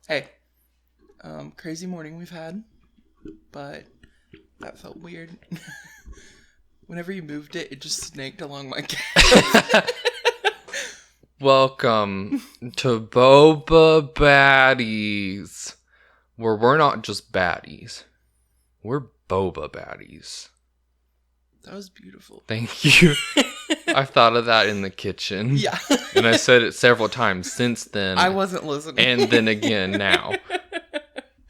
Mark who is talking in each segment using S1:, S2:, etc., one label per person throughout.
S1: Hey, crazy morning we've had, but that felt weird. Whenever you moved it, it just snaked along my couch.
S2: Welcome to Boba Baddies, where we're not just baddies, we're Boba Baddies.
S1: That was beautiful.
S2: Thank you. I've thought of that in the kitchen.
S1: Yeah.
S2: And I said it several times since then.
S1: I wasn't listening.
S2: And then again now.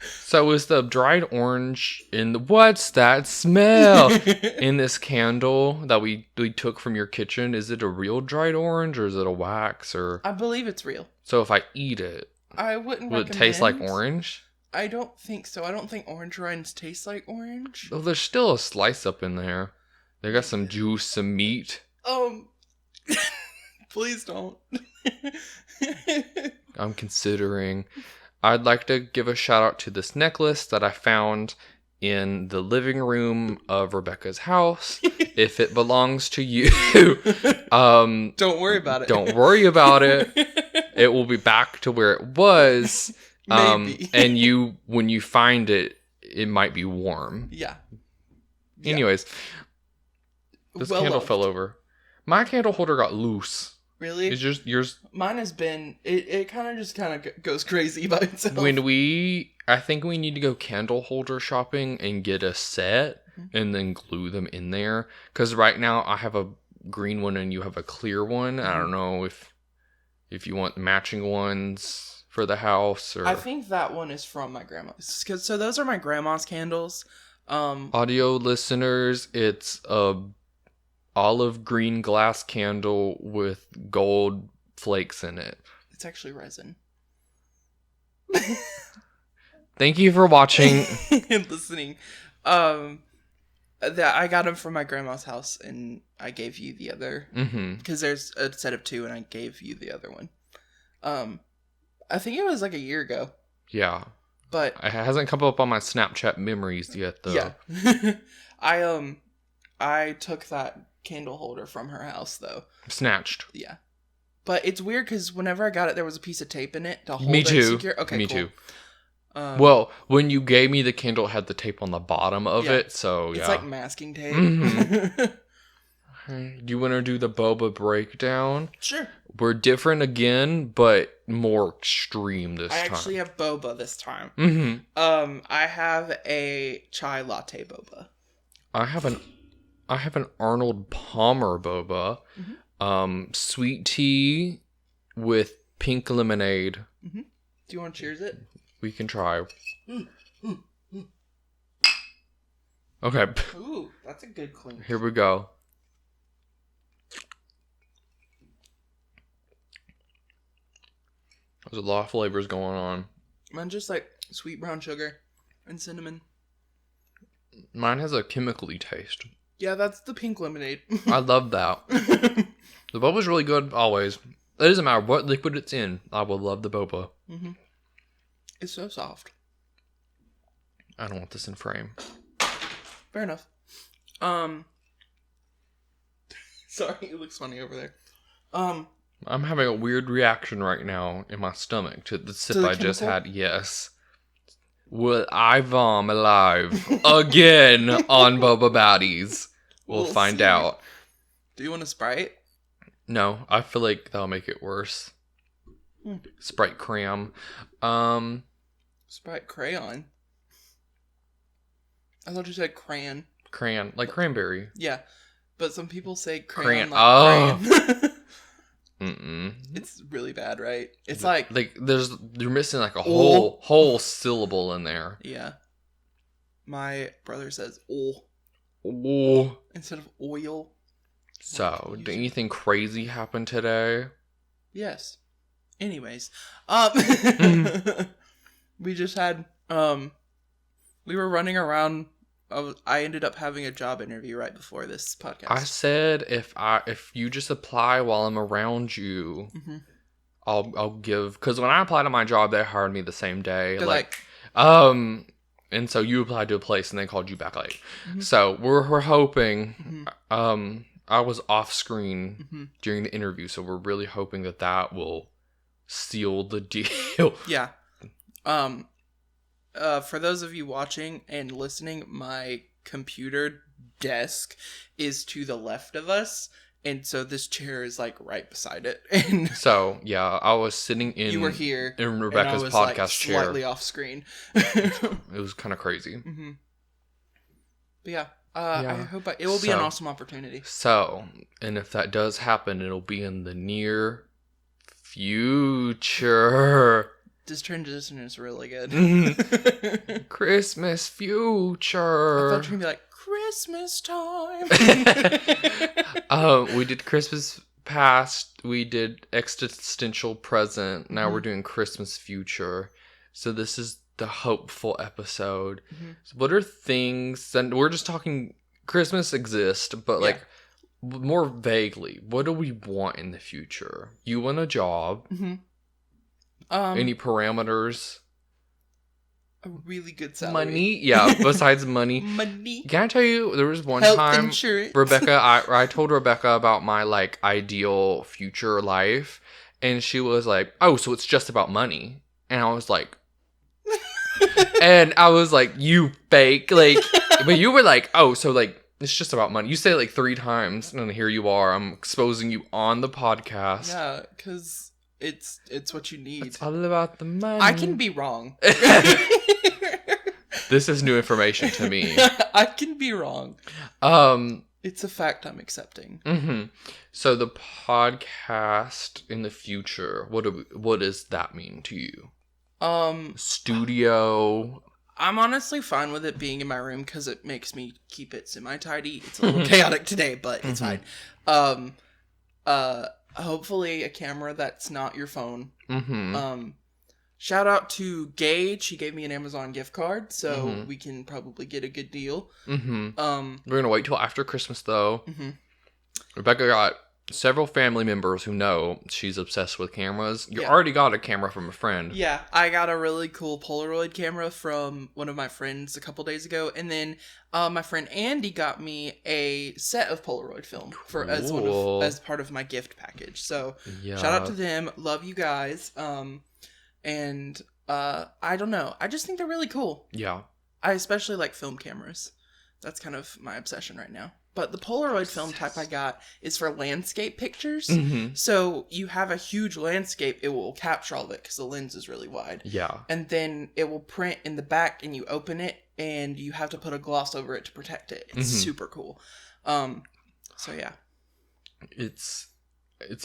S2: So is the dried orange in the... What's that smell? In this candle that we took from your kitchen, is it a real dried orange or is it a wax? Or
S1: I believe it's real.
S2: So if I eat it,
S1: I wouldn't
S2: will it taste like orange?
S1: I don't think so. I don't think orange rinds taste like orange.
S2: Oh, there's still a slice up in there. They got some juice, some meat.
S1: Please don't.
S2: I'm considering. I'd like to give a shout out to this necklace that I found in the living room of Rebecca's house. If it belongs to you,
S1: don't worry about it.
S2: Don't worry about it. It will be back to where it was.
S1: Maybe.
S2: And when you find it, it might be warm.
S1: Yeah.
S2: Anyways, this candle
S1: loved.
S2: fell over. My candle holder got loose.
S1: Really?
S2: It's just yours.
S1: Mine has been. It kind of goes crazy by itself.
S2: I think we need to go candle holder shopping and get a set and then glue them in there. Because right now I have a green one and you have a clear one. I don't know if you want matching ones for the house or.
S1: I think that one is from my grandma's. So those are my grandma's candles.
S2: Audio listeners, it's a olive green glass candle with gold flakes in it.
S1: It's actually resin.
S2: Thank you for watching
S1: and listening. That I got them from my grandma's house, and I gave you the other because there's a set of two, and I gave you the other one. I think it was like a year ago.
S2: Yeah,
S1: but
S2: it hasn't come up on my Snapchat memories yet, though.
S1: Yeah, I took that candle holder from her house though.
S2: Snatched.
S1: Yeah, but it's weird because whenever I got it, there was a piece of tape in it to hold
S2: Me
S1: it
S2: too.
S1: secure. Okay,
S2: Me
S1: cool.
S2: too. Well, when you gave me the candle, it had the tape on the bottom of it, so yeah.
S1: It's like masking tape. Mm-hmm.
S2: Do you want to do the boba breakdown?
S1: Sure.
S2: We're different again, but more extreme this time.
S1: I actually have boba this time.
S2: Mm-hmm.
S1: I have a chai latte boba.
S2: I have an Arnold Palmer boba. Mm-hmm. Sweet tea with pink lemonade.
S1: Mm-hmm. Do you want to cheers it?
S2: We can try. Okay.
S1: Ooh, that's a good clean.
S2: Here we go. There's a lot of flavors going on.
S1: Mine's just like sweet brown sugar and cinnamon.
S2: Mine has a chemically taste.
S1: Yeah, that's the pink lemonade.
S2: I love that. The boba's really good always. It doesn't matter what liquid it's in. I will love the boba.
S1: Mm-hmm. It's so soft.
S2: I don't want this in frame.
S1: Fair enough. Sorry, it looks funny over there.
S2: I'm having a weird reaction right now in my stomach to the sip I just had. Yes. Will I vom alive again on Boba Baddies? We'll find
S1: see.
S2: out.
S1: Do you want a Sprite?
S2: No, I feel like that'll make it worse. Sprite cram.
S1: Sprite crayon. I thought you said crayon.
S2: Crayon, like cranberry.
S1: Yeah, but some people say crayon.
S2: Crayon. Mm-mm.
S1: It's really bad, right? It's like
S2: you're missing like a whole syllable in there.
S1: Yeah. My brother says "oh" instead of oil.
S2: So, did anything crazy happen today?
S1: Yes. Anyways, we just had we were running around. I ended up having a job interview right before this podcast.
S2: I said if you just apply while I'm around you, I'll give, because when I applied to my job, they hired me the same day. And so you applied to a place and they called you back late. So we're hoping. I was off screen during the interview, so we're really hoping that will seal the deal.
S1: Yeah. For those of you watching and listening, my computer desk is to the left of us, and so this chair is like right beside it. And
S2: So yeah, I was sitting in
S1: you were here
S2: in
S1: and I
S2: Rebecca's
S1: was
S2: podcast
S1: like
S2: chair.
S1: slightly off screen.
S2: It was kind of crazy.
S1: Mm-hmm. But yeah,
S2: Yeah.
S1: I hope it will be an awesome opportunity.
S2: So, and if that does happen, it'll be in the near future.
S1: This transition is really good.
S2: Christmas future.
S1: I thought you were gonna be like Christmas time.
S2: We did Christmas past. We did existential present. Now we're doing Christmas future. So this is the hopeful episode. So what are things? And we're just talking. Christmas exists, but like more vaguely, what do we want in the future? You want a job? Any parameters?
S1: A really good salary.
S2: Money? Yeah, besides money.
S1: Money.
S2: Can I tell you, there was one
S1: Health
S2: time,
S1: insurance.
S2: Rebecca, I told Rebecca about my, like, ideal future life, and she was like, oh, so it's just about money. And I was like, you fake, like, but you were like, oh, so, like, it's just about money. You say it, like, 3 times, and here you are. I'm exposing you on the podcast.
S1: Yeah, because it's what you need.
S2: It's all about the money.
S1: I can be wrong.
S2: This is new information to me.
S1: I can be wrong. It's a fact I'm accepting.
S2: So the podcast in the future, what does that mean to you? Studio.
S1: I'm honestly fine with it being in my room because it makes me keep it semi-tidy. It's a little chaotic today, but it's fine. Hopefully a camera that's not your phone. Shout out to Gage. He gave me an Amazon gift card, so we can probably get a good deal.
S2: We're gonna wait till after Christmas though. Rebecca got several family members who know she's obsessed with cameras. You already got a camera from a friend.
S1: Yeah, I got a really cool Polaroid camera from one of my friends a couple days ago, and then my friend Andy got me a set of Polaroid film as part of my gift package. So shout out to them. Love you guys. And I don't know. I just think they're really cool.
S2: Yeah.
S1: I especially like film cameras. That's kind of my obsession right now. But the Polaroid film type I got is for landscape pictures. So you have a huge landscape, it will capture all of it because the lens is really wide.
S2: Yeah.
S1: And then it will print in the back and you open it and you have to put a gloss over it to protect it. It's super cool. So yeah. It's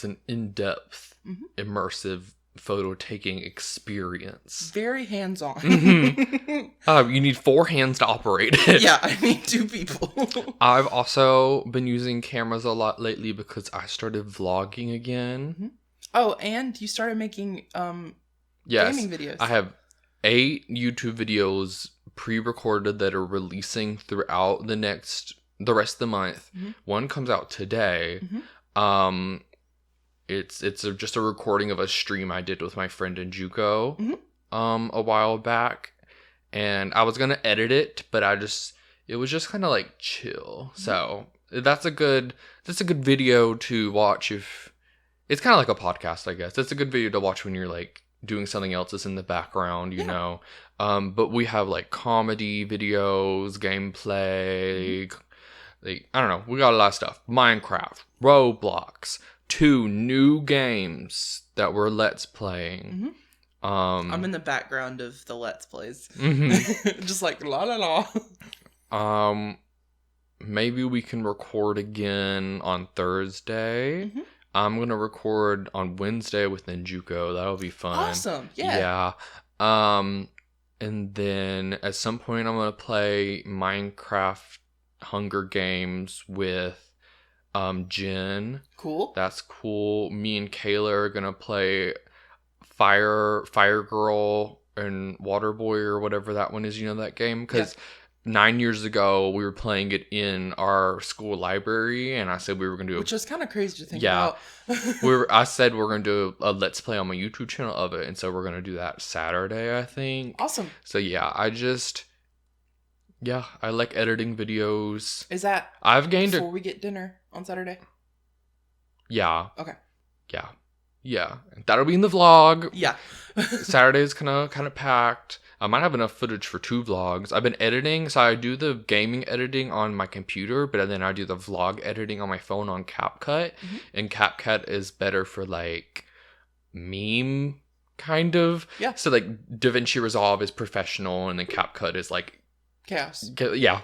S2: an in-depth, immersive photo taking experience.
S1: Very hands-on.
S2: You need 4 hands to operate it.
S1: Yeah, I need 2 people.
S2: I've also been using cameras a lot lately because I started vlogging again.
S1: Oh, and you started making gaming videos.
S2: I have 8 YouTube videos pre-recorded that are releasing throughout the rest of the month. One comes out today. It's just a recording of a stream I did with my friend in JUCO a while back, and I was gonna edit it, but it was just kind of like chill. So that's a good video to watch. If it's kind of like a podcast, I guess it's a good video to watch when you're like doing something else that's in the background, you know. But we have like comedy videos, gameplay, like I don't know, we got a lot of stuff. Minecraft, Roblox. 2 new games that we're Let's Playing.
S1: I'm in the background of the Let's Plays. Just like la la la.
S2: Maybe we can record again on Thursday. I'm gonna record on Wednesday with Ninjuko. That'll be fun.
S1: Awesome. Yeah.
S2: And then at some point I'm gonna play Minecraft Hunger Games with Jen.
S1: Cool.
S2: That's cool. Me and Kayla are gonna play Fire Girl and Water Boy or whatever that one is. You know that game? Because 9 years ago we were playing it in our school library, and I said we were gonna do
S1: which is kind of crazy to think about.
S2: I said we're gonna do a Let's Play on my YouTube channel of it, and so we're gonna do that Saturday, I think.
S1: Awesome.
S2: So yeah, I like editing videos.
S1: Is that before we get dinner on Saturday?
S2: Yeah.
S1: Okay.
S2: Yeah, that'll be in the vlog.
S1: Yeah.
S2: Saturday's kind of packed. I might have enough footage for 2 vlogs. I've been editing, so I do the gaming editing on my computer, but then I do the vlog editing on my phone on CapCut. Mm-hmm. And CapCut is better for like meme kind of.
S1: Yeah.
S2: So like DaVinci Resolve is professional, and then CapCut is like
S1: chaos.
S2: Yeah.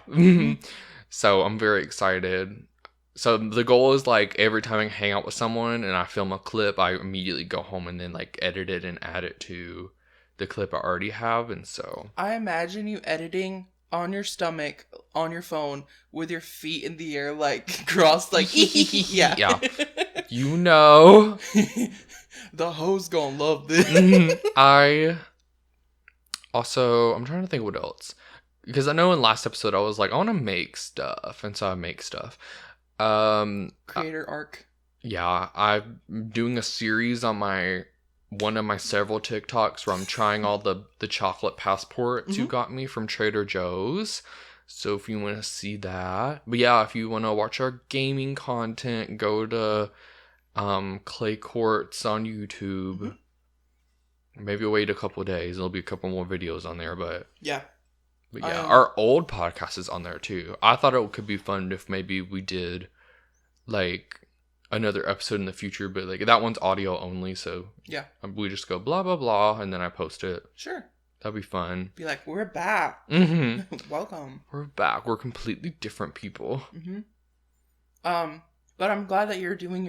S2: So I'm very excited. So the goal is like every time I hang out with someone and I film a clip, I immediately go home and then like edit it and add it to the clip I already have. And so
S1: I imagine you editing on your stomach on your phone with your feet in the air, like crossed, like yeah.
S2: Yeah. You know.
S1: The hoes gonna love this.
S2: I'm trying to think what else. Because I know in last episode I was like, I want to make stuff. And so I make stuff.
S1: Creator arc.
S2: Yeah, I'm doing a series on one of my several TikToks where I'm trying all the chocolate passports you got me from Trader Joe's. So if you want to see that. But yeah, if you want to watch our gaming content, go to Clay Courts on YouTube. Mm-hmm. Maybe wait a couple of days. There'll be a couple more videos on there, but yeah, our old podcast is on there too. I thought it could be fun if maybe we did like another episode in the future, but like that one's audio only, so yeah, we just go blah blah blah and then I post it. Sure, that'd be fun.
S1: Be like, we're back. Welcome.
S2: We're back. We're completely different people.
S1: But I'm glad that you're doing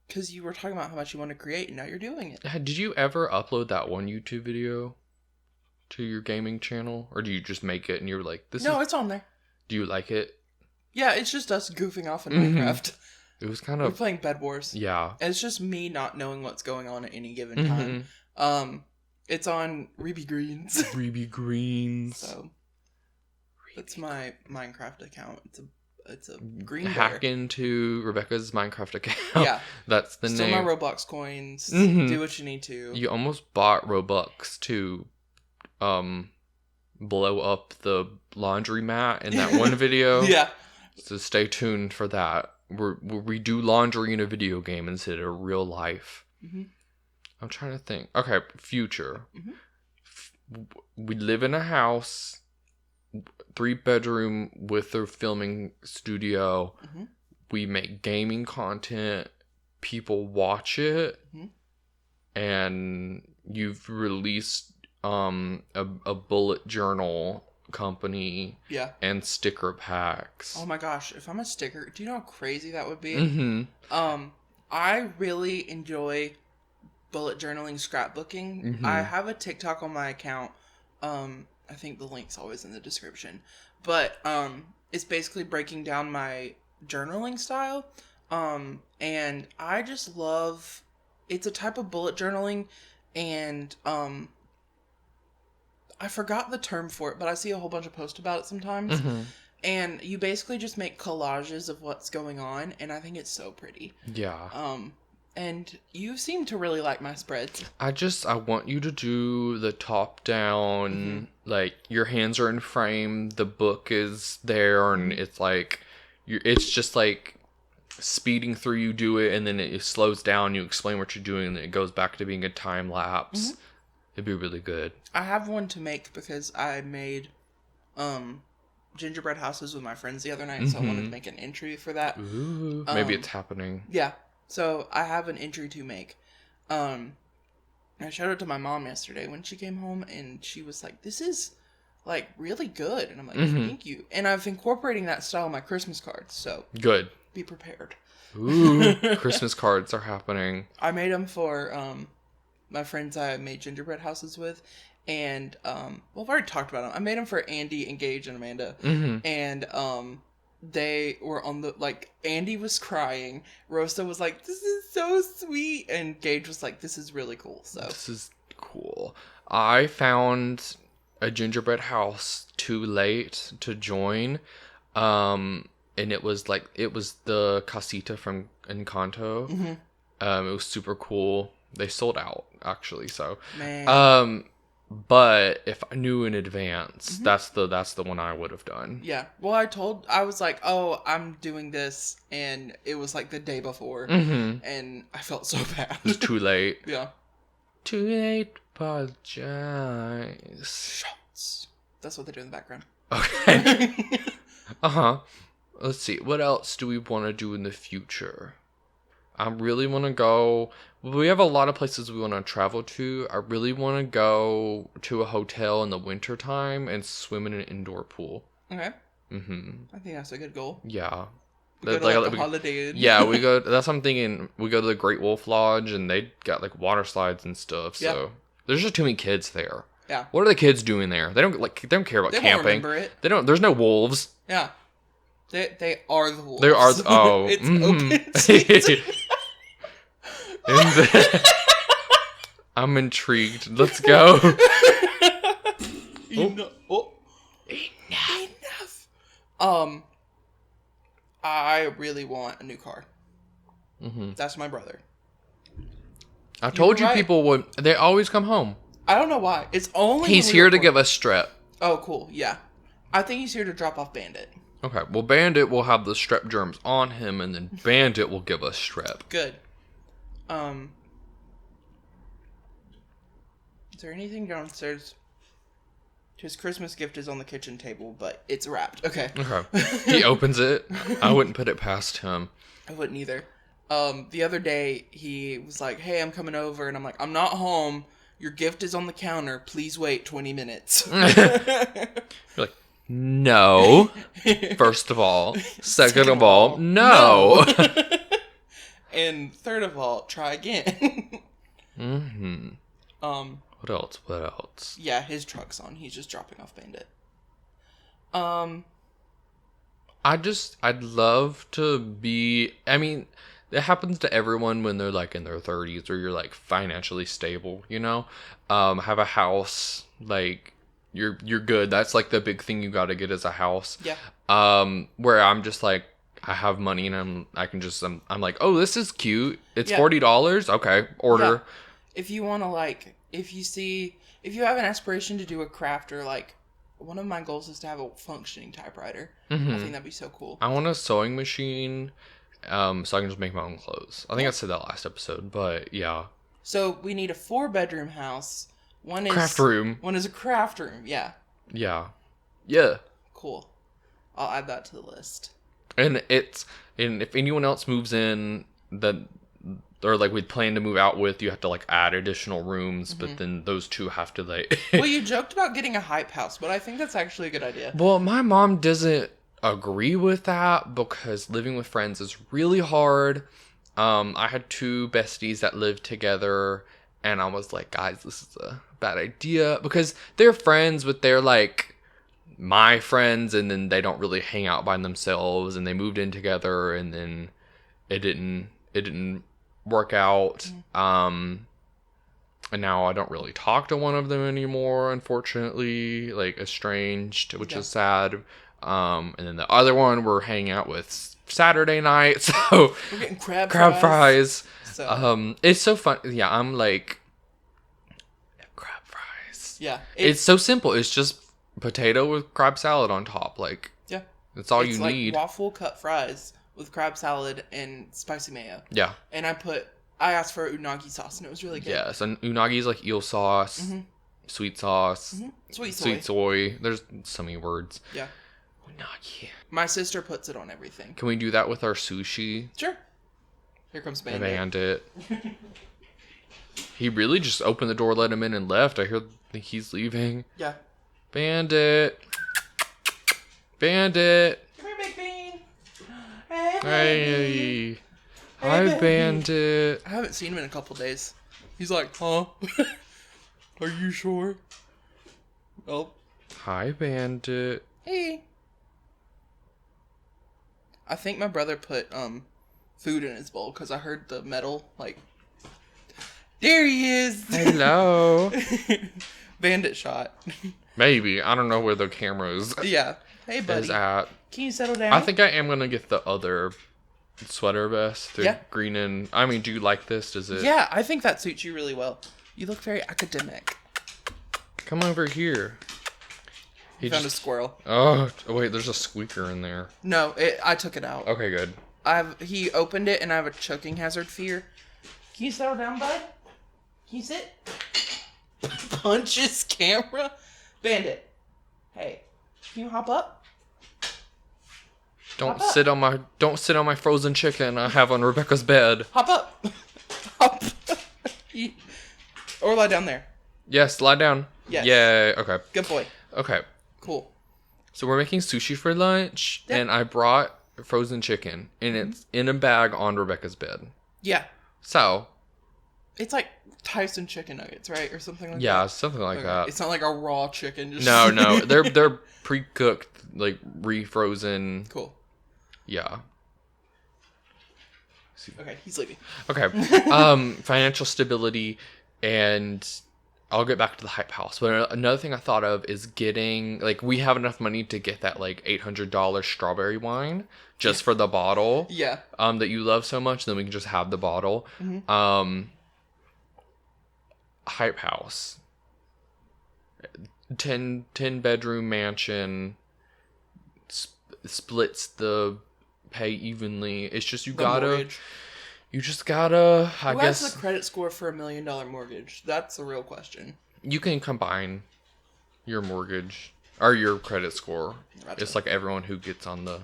S1: because you were talking about how much you want to create, and now you're doing it.
S2: Did you ever upload that one YouTube video to your gaming channel, or do you just make it and you're like,
S1: No, it's on there.
S2: Do you like it?
S1: Yeah, it's just us goofing off in Minecraft.
S2: It was kind of...
S1: We're playing Bed Wars. Yeah. And it's just me not knowing what's going on at any given time. It's on Reby Greens.
S2: Reby Greens.
S1: So, that's my Minecraft account. It's a green bear.
S2: Hack into Rebecca's Minecraft account. Yeah. That's the
S1: Steal
S2: name.
S1: My Roblox coins. Do what you need to.
S2: You almost bought Robux to blow up the laundromat in that one video. Yeah. So stay tuned for that. We do laundry in a video game instead of real life. I'm trying to think. Okay, future. We live in a house, 3-bedroom with a filming studio. We make gaming content. People watch it. And you've released a bullet journal company, and sticker packs.
S1: Oh my gosh, if I'm a sticker, do you know how crazy that would be? I really enjoy bullet journaling, scrapbooking. I have a TikTok on my account. I think the link's always in the description, but it's basically breaking down my journaling style, and I just love. It's a type of bullet journaling, and I forgot the term for it, but I see a whole bunch of posts about it sometimes. And you basically just make collages of what's going on, and I think it's so pretty. Yeah. And you seem to really like my spreads.
S2: I want you to do the top down, like your hands are in frame, the book is there, and it's like, it's just like speeding through, you do it, and then it slows down, you explain what you're doing, and then it goes back to being a time lapse. It'd be really good.
S1: I have one to make because I made gingerbread houses with my friends the other night, so I wanted to make an entry for that.
S2: Ooh, maybe it's happening.
S1: Yeah, so I have an entry to make. I showed it to my mom yesterday when she came home, and she was like, "This is like really good," and I'm like, "Thank you." And I've incorporating that style in my Christmas cards, so good. Be prepared.
S2: Ooh, Christmas cards are happening.
S1: I made them for my friends I made gingerbread houses with, and well, I've already talked about them. I made them for Andy, Engage, and Amanda, and they were on the, like, Andy was crying, Rosa was like, "This is so sweet," and Gage was like, "This is really cool." So
S2: this is cool. I found a gingerbread house too late to join, and it was the casita from Encanto. It was super cool. They sold out, actually, so. Man. But if I knew in advance, that's the one I would have done.
S1: Yeah. Well, I was like, oh, I'm doing this, and it was like the day before, and I felt so bad.
S2: It was too late.
S1: Yeah.
S2: Too late, apologize.
S1: Shots. That's what they do in the background.
S2: Okay. Let's see. What else do we want to do in the future? I really want to go. We have a lot of places we want to travel to. I really want to go to a hotel in the wintertime and swim in an indoor pool.
S1: Okay. I think that's a good goal.
S2: Yeah.
S1: We go to, like, the Holiday Inn.
S2: Yeah, we go. That's what I'm thinking. We go to the Great Wolf Lodge, and they got like water slides and stuff. So there's just too many kids there.
S1: Yeah.
S2: What are the kids doing there? They don't care about
S1: they
S2: camping.
S1: Won't remember it.
S2: They don't. There's no wolves.
S1: Yeah. They are the wolves.
S2: They are.
S1: It's open season.
S2: I'm intrigued. Let's go.
S1: Enough. I really want a new car. That's my brother.
S2: I told you right. People would. They always come home.
S1: I don't know why. It's only
S2: he's here to give us strep.
S1: Oh, cool. Yeah, I think he's here to drop off Bandit.
S2: Okay. Well, Bandit will have the strep germs on him, and then Bandit will give us strep.
S1: Good. Is there anything downstairs? His Christmas gift is on the kitchen table, but it's wrapped. Okay.
S2: He opens it. I wouldn't put it past him.
S1: I wouldn't either. The other day, he was like, hey, I'm coming over. And I'm like, I'm not home. Your gift is on the counter. Please wait 20 minutes.
S2: You're like, no. First of all. Second of all, no.
S1: And third of all, try again.
S2: What else?
S1: Yeah, his truck's on. He's just dropping off Bandit.
S2: I'd love to be, I mean, it happens to everyone when they're like in their 30s or you're like financially stable, you know? Have a house, like you're good. That's like the big thing you got to get is a house.
S1: Yeah.
S2: Where I'm just like, I have money and I'm like, oh, this is cute. It's $40. Okay, order.
S1: Yeah. If you want to like, if you have an aspiration to do a craft or like, one of my goals is to have a functioning typewriter. I think that'd be so cool.
S2: I want a sewing machine, so I can just make my own clothes. I think I said that last episode, but yeah.
S1: So we need a 4-bedroom house. One is
S2: craft room.
S1: One is a craft room. Yeah.
S2: Yeah. Yeah.
S1: Cool. I'll add that to the list.
S2: And if anyone else moves in that, or like we plan to move out with, you have to like add additional rooms, but then those two have to like.
S1: Well, you joked about getting a hype house, but I think that's actually a good idea.
S2: Well, my mom doesn't agree with that because living with friends is really hard. I had 2 besties that lived together, and I was like, guys, this is a bad idea because they're friends, but they're like my friends, and then they don't really hang out by themselves, and they moved in together, and then it didn't work out. And now I don't really talk to one of them anymore, unfortunately, like estranged, which is sad. And then the other one we're hanging out with Saturday night, so
S1: we're getting crab
S2: fries.
S1: So.
S2: It's so fun. Yeah, I'm like crab fries.
S1: Yeah,
S2: it's so simple. It's just potato with crab salad on top. Like,
S1: yeah,
S2: that's all you
S1: like
S2: need.
S1: Waffle cut fries with crab salad and spicy mayo.
S2: Yeah.
S1: And I asked for unagi sauce, and it was really good.
S2: Yes, and unagi is like eel sauce, sweet sauce, sweet soy. There's so many words.
S1: Yeah.
S2: Unagi.
S1: My sister puts it on everything.
S2: Can we do that with our sushi?
S1: Sure. Here comes Bandit.
S2: Bandit. He really just opened the door, let him in, and left. I think he's leaving.
S1: Yeah.
S2: Bandit. Bandit.
S1: Come here, Big Bean.
S2: Hey. Hi, Bandit.
S1: I haven't seen him in a couple days. He's like, huh? Are you sure? Oh.
S2: Hi, Bandit.
S1: Hey. I think my brother put food in his bowl because I heard the metal, like, there he is.
S2: Hello.
S1: Bandit shot.
S2: Maybe. I don't know where the camera is.
S1: Yeah. Hey, buddy.
S2: Is at.
S1: Can you settle down?
S2: I think I am going to get the other sweater vest. The green and... I mean, do you like this? Does it...
S1: Yeah, I think that suits you really well. You look very academic.
S2: Come over here.
S1: He found a squirrel.
S2: Oh, wait, there's a squeaker in there.
S1: No, I took it out.
S2: Okay, good.
S1: He opened it, and I have a choking hazard fear. Can you settle down, bud? Can you sit? Punch his camera? Bandit. Hey, can you hop up?
S2: Don't sit on my frozen chicken I have on Rebecca's bed.
S1: Hop up. Hop. Or lie down there.
S2: Yes, lie down.
S1: Yes.
S2: Yeah, okay.
S1: Good boy.
S2: Okay.
S1: Cool.
S2: So we're making sushi for lunch, and I brought frozen chicken, and it's in a bag on Rebecca's bed.
S1: Yeah.
S2: So.
S1: It's like Tyson chicken nuggets, right? Or something like that?
S2: Yeah, something like that.
S1: It's not like a raw chicken. Just
S2: No. They're pre-cooked, like, re-frozen.
S1: Cool.
S2: Yeah.
S1: Okay, he's leaving.
S2: Okay. Financial stability, and I'll get back to the hype house. But another thing I thought of is getting, like, we have enough money to get that, like, $800 strawberry wine just for the bottle.
S1: Yeah.
S2: That you love so much. Then we can just have the bottle.
S1: Mm-hmm.
S2: Hype house. 10 bedroom mansion. Splits the pay evenly. It's just you just gotta I
S1: Who
S2: guess
S1: has the credit score for $1 million mortgage? That's the real question.
S2: You can combine your mortgage or your credit score.
S1: Gotcha.
S2: It's like everyone who gets on the.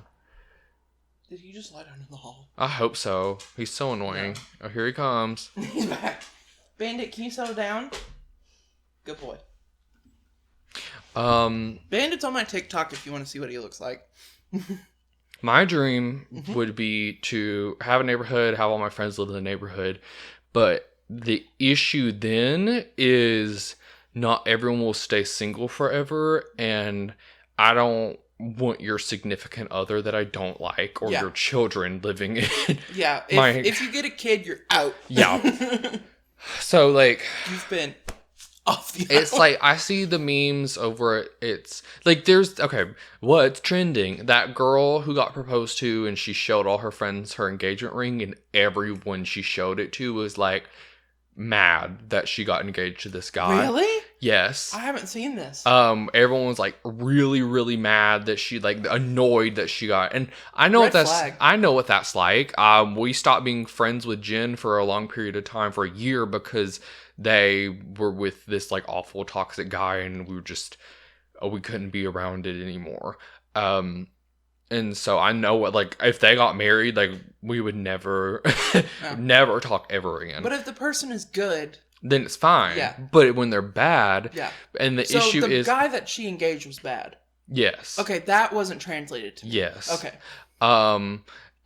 S1: Did he just lie down in the hall?
S2: I hope so. He's so annoying. Yeah. Oh, here he comes.
S1: He's back. Bandit, can you settle down? Good boy. Bandit's on my TikTok if you want to see what he looks like.
S2: My dream would be to have a neighborhood, have all my friends live in the neighborhood, but the issue then is not everyone will stay single forever, and I don't want your significant other that I don't like or your children living in.
S1: Yeah, if you get a kid, you're out.
S2: Yeah. So, like...
S1: You've been off the
S2: It's like, I see the memes over it's like, there's, okay, what's trending? That girl who got proposed to and she showed all her friends her engagement ring, and everyone she showed it to was like mad that she got engaged to this guy.
S1: Really?
S2: Yes.
S1: I haven't seen this.
S2: Everyone was like really, really mad that she, like, annoyed that she got, and I know I know what that's like. We stopped being friends with Jen for a long period of time, for a year, because they were with this, like, awful toxic guy, and we were just, we couldn't be around it anymore. And so I know what, like, if they got married, like, we would never, never talk ever again.
S1: But if the person is good,
S2: then it's fine.
S1: Yeah.
S2: But when they're bad, and the issue
S1: so the
S2: is,
S1: guy that she engaged was bad.
S2: Yes.
S1: Okay, that wasn't translated to me.
S2: Yes.
S1: Okay.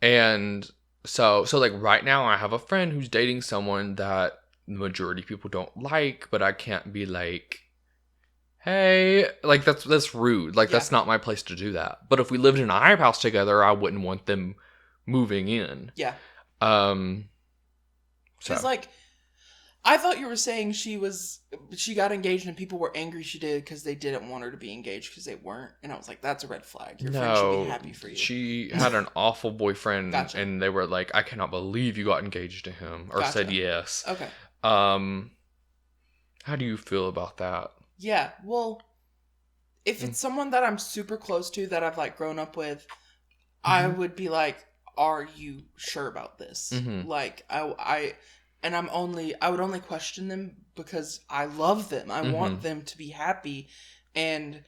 S2: And so like right now I have a friend who's dating someone that the majority of people don't like, but I can't be like, hey, like, that's rude. Like, that's not my place to do that. But if we lived in a hype house together, I wouldn't want them moving in.
S1: Yeah.
S2: So.
S1: Because, like, I thought you were saying she got engaged and people were angry she did because they didn't want her to be engaged because they weren't. And I was like, that's a red flag. Your friend should be happy for you.
S2: She had an awful boyfriend.
S1: Gotcha.
S2: And they were like, I cannot believe you got engaged to him. Or said yes.
S1: Okay.
S2: How do you feel about that?
S1: Yeah, well, if it's someone that I'm super close to, that I've, like, grown up with, I would be like, are you sure about this? Like, I would only question them because I love them. I want them to be happy. And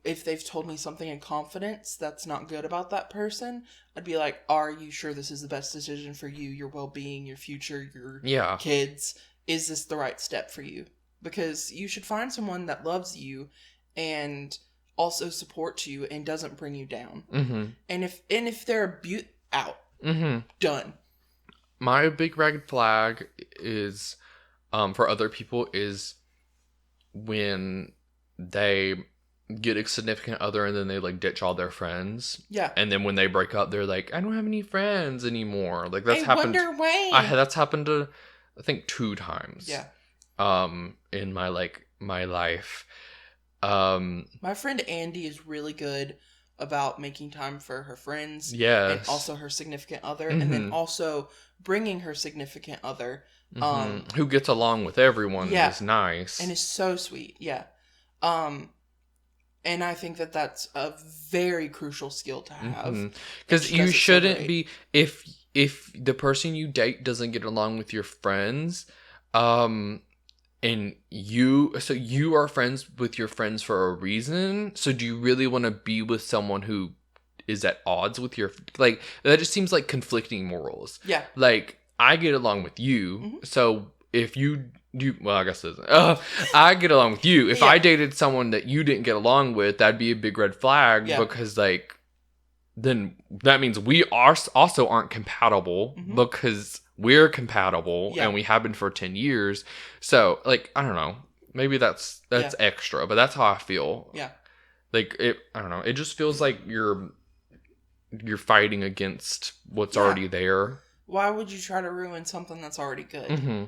S1: if they've told me something in confidence that's not good about that person, I'd be like, are you sure this is the best decision for you, your well-being, your future, your kids? Is this the right step for you? Because you should find someone that loves you and also supports you and doesn't bring you down. And if they're out, done.
S2: My big red flag is, for other people, is when they get a significant other and then they, like, ditch all their friends. Yeah. And then when they break up, they're like, I don't have any friends anymore. Like, that's happened. That's happened to, I think, 2 times. Yeah. In my life. My
S1: friend Andy is really good about making time for her friends.
S2: Yes.
S1: And also her significant other. And then also bringing her significant other.
S2: Who gets along with everyone is nice.
S1: And is so sweet. Yeah. And I think that that's a very crucial skill to have.
S2: Because you shouldn't be, if the person you date doesn't get along with your friends, and you are friends with your friends for a reason. So do you really want to be with someone who is at odds with your, like, that just seems like conflicting morals.
S1: Yeah.
S2: Like, I get along with you, so if you well, I guess it isn't. I get along with you. If I dated someone that you didn't get along with, that'd be a big red flag because, like, then that means we also aren't compatible because we're compatible and we have been for 10 years. So, like, I don't know. Maybe that's extra, but that's how I feel.
S1: Yeah.
S2: Like, I don't know. It just feels like you're fighting against what's already there.
S1: Why would you try to ruin something that's already good?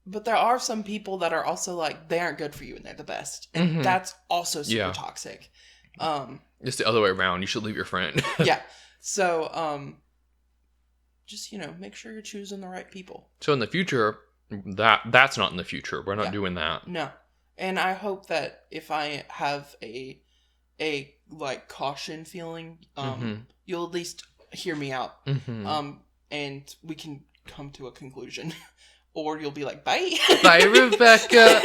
S1: But there are some people that are also like, they aren't good for you and they're the best. And that's also super toxic.
S2: It's the other way around. You should leave your friend.
S1: Yeah. So, just, make sure you're choosing the right people.
S2: So in the future, that's not in the future. We're not doing that.
S1: No. And I hope that if I have a like caution feeling, you'll at least hear me out. And we can come to a conclusion. Or you'll be like, bye.
S2: Bye, Rebecca.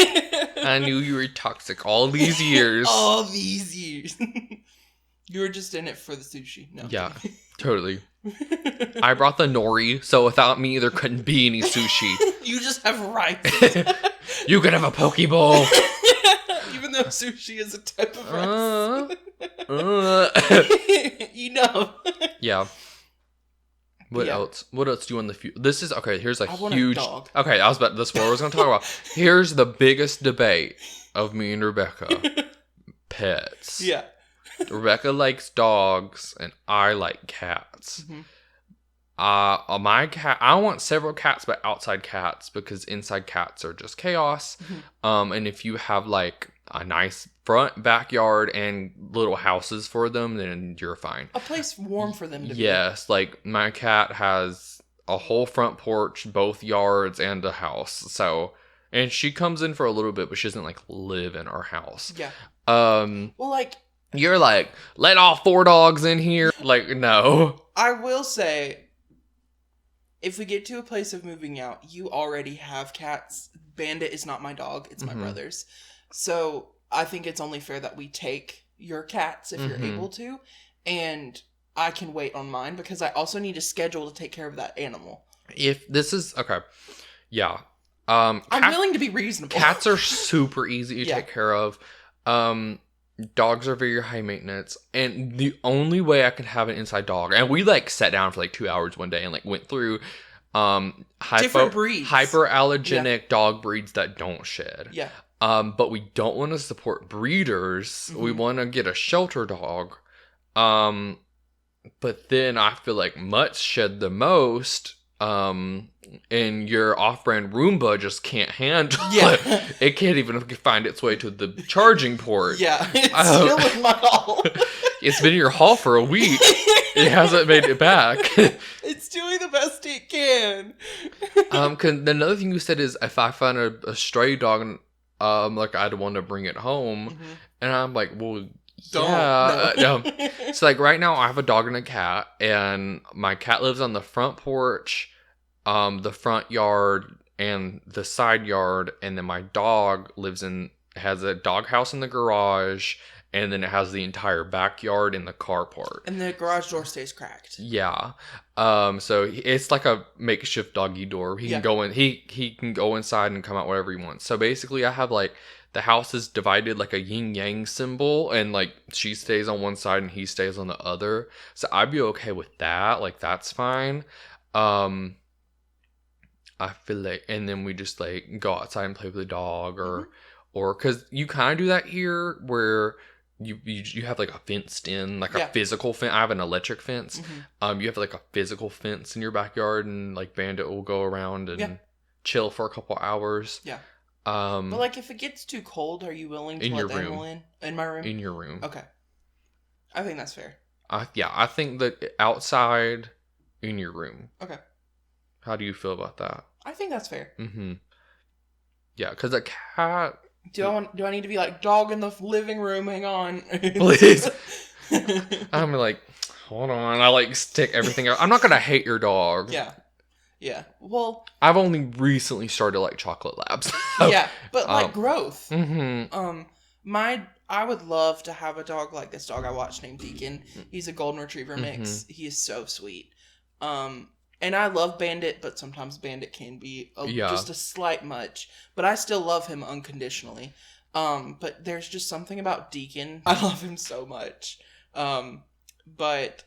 S2: I knew you were toxic all these years.
S1: All these years. You were just in it for the sushi. No.
S2: Yeah, totally. I brought the nori, so without me, there couldn't be any sushi.
S1: You just have rice.
S2: You could have a poke bowl.
S1: Even though sushi is a type of rice. Yeah.
S2: What else? What else do you want in the future? This is, okay, here's a huge...
S1: dog.
S2: Okay, that's what I was going to talk about. Here's the biggest debate of me and Rebecca. Pets.
S1: Yeah.
S2: Rebecca likes dogs, and I like cats. My cat... I want several cats, but outside cats, because inside cats are just chaos. And if you have, like, a nice front backyard and little houses for them, then you're fine.
S1: A place warm for them to be.
S2: Yes, like my cat has a whole front porch, both yards, and a house. So, and she comes in for a little bit, but she doesn't like live in our house.
S1: Yeah.
S2: Well,
S1: like,
S2: you're like, let all 4 dogs in here. Like, no.
S1: I will say, if we get to a place of moving out, you already have cats. Bandit is not my dog; it's my brother's. So I think it's only fair that we take your cats if you're able to, and I can wait on mine because I also need a schedule to take care of that animal.
S2: If this is okay, yeah.
S1: I'm willing to be reasonable.
S2: Cats are super easy to take care of. Dogs are very high maintenance, and the only way I can have an inside dog, and we like sat down for like 2 hours one day and like went through
S1: different breeds,
S2: hyperallergenic dog breeds that don't shed.
S1: Yeah.
S2: But we don't want to support breeders. We want to get a shelter dog. But then I feel like mutts shed the most. And your off-brand Roomba just can't handle it. It can't even find its way to the charging port.
S1: Yeah, it's still in my hall.
S2: It's been in your hall for a week. It hasn't made it back.
S1: It's doing the best it can.
S2: Another thing you said is if I find a stray dog, like I'd want to bring it home, and I'm like, well, no. So like right now I have a dog and a cat, and my cat lives on the front porch, the front yard, and the side yard, and then my dog has a dog house in the garage, and then it has the entire backyard and the car park.
S1: And the garage door stays cracked.
S2: Yeah. So it's like a makeshift doggy door. He can go in. He can go inside and come out whenever he wants. So basically, I have like the house is divided like a yin yang symbol, and like she stays on one side and he stays on the other. So I'd be okay with that. Like that's fine. I feel like, and then we just like go outside and play with the dog, or because you kind of do that here where. You have like a fenced in, like a physical fence. I have an electric fence. You have like a physical fence in your backyard, and like Bandit will go around and chill for a couple hours. Yeah.
S1: But like if it gets too cold, are you willing to let the animal in? In my room?
S2: In your room.
S1: Okay. I think that's fair.
S2: I think that outside in your room.
S1: Okay.
S2: How do you feel about that?
S1: I think that's fair.
S2: Yeah, because a cat...
S1: Do I need to be like, dog in the living room, hang on.
S2: Please. I'm like, hold on. I like stick everything out. I'm not going to hate your dog.
S1: Yeah. Yeah. Well,
S2: I've only recently started like chocolate labs.
S1: Yeah, but like growth.
S2: Mm-hmm.
S1: I would love to have a dog like this dog I watched named Deacon. He's a golden retriever mix. He is so sweet. And I love Bandit, but sometimes Bandit can be just a slight much. But I still love him unconditionally. But there's just something about Deacon. I love him so much. But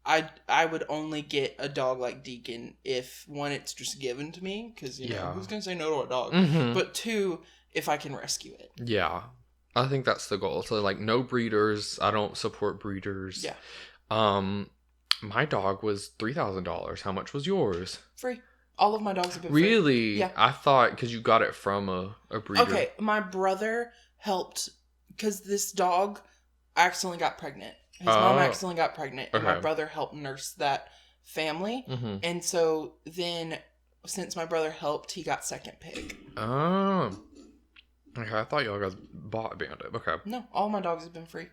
S1: I would only get a dog like Deacon if, one, it's just given to me, because, you know, who's going to say no to a dog?
S2: Mm-hmm.
S1: But two, if I can rescue it.
S2: Yeah. I think that's the goal. So, like, no breeders. I don't support breeders.
S1: Yeah.
S2: My dog was $3,000. How much was yours?
S1: Free. All of my dogs have been free.
S2: Really?
S1: Yeah.
S2: I thought, because you got it from a breeder.
S1: Okay, my brother helped, because this dog accidentally got pregnant. His mom accidentally got pregnant, and my brother helped nurse that family. Mm-hmm. And so then, since my brother helped, he got second pick.
S2: Oh. Okay, I thought y'all guys bought Bandit. Okay.
S1: No, all my dogs have been free.